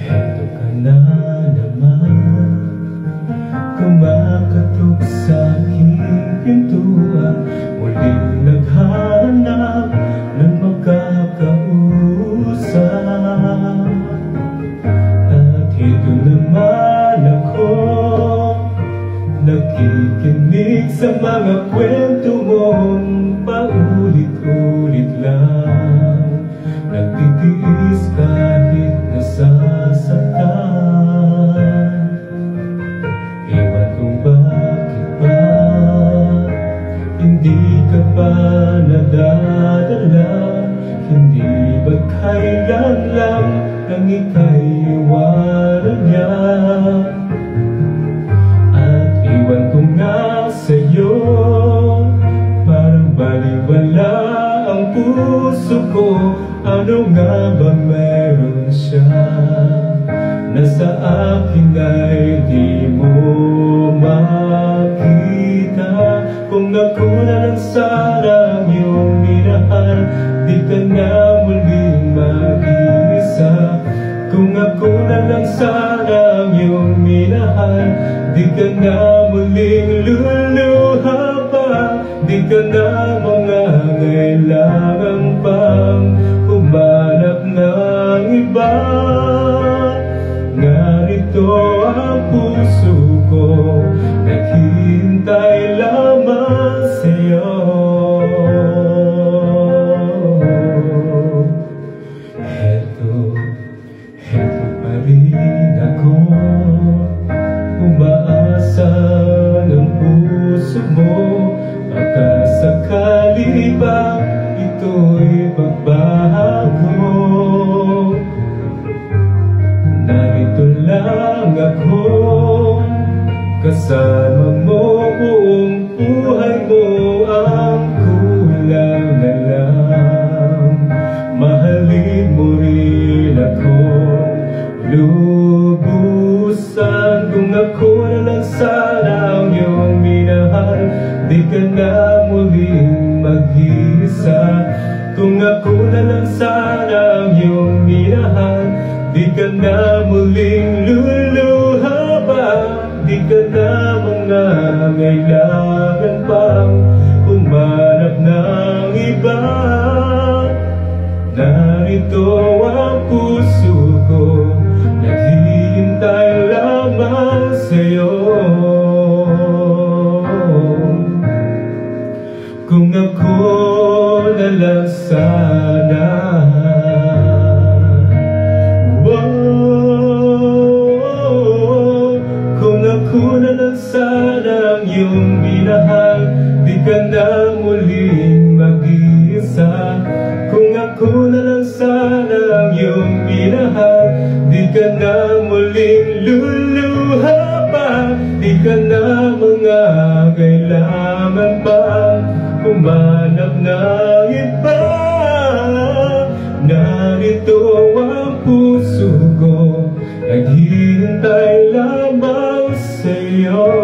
Eto ka na naman, kumakatok sa aking pintuan, muling naghanap ng makakausap. At ito naman ako, nakikinig sa mga kwento mong paulit-ulit lang, nagtitiis kahit nasasaktan. Ewan kung bakit ba hindi ka pa nadadala, hindi ba kailan lang nang ika'y iwanan niya. At iwan ko nga sa'yo, parang baliwala ang puso ko. Ano nga ba meron siya na sa akin ay di mo makita? Kung ako na lang sana iyong minahal, di ka na muling mag-iisa. Kung ako na lang sana iyong minahal, di ka na muling luluha pa. Di ka na mangangailangan pang humanap ng iba. Narito ang puso ko, naghihintay lamang sa'yo. Heto pa rin ako, umaasa ng puso mo. Baka sakali ba ito'y magbago? Narito lang ako, kasama mo buong buhay mo. Ang kulang na lang, mahalin mo rin ako lubusan. Kung ako na lang sana ang iyong minahal, di ka na muling mag-iisa. Kung ako na lang sana ang iyong minahal, di ka na muling luluha pa. Di ka na mangangailangan pang humanap ng iba. Narito ang puso ko, naghihintay lamang sa'yo. Kung ako na lang sana, kung ako na lang sana ang iyong minahal, di ka na muling mag-iisa. Kung ako na lang sana ang iyong minahal, di ka na muling luluha pa. Di ka na mangangailangan pa humanap ng iba. Narito ang puso ko, naghihintay lamang sa'yo.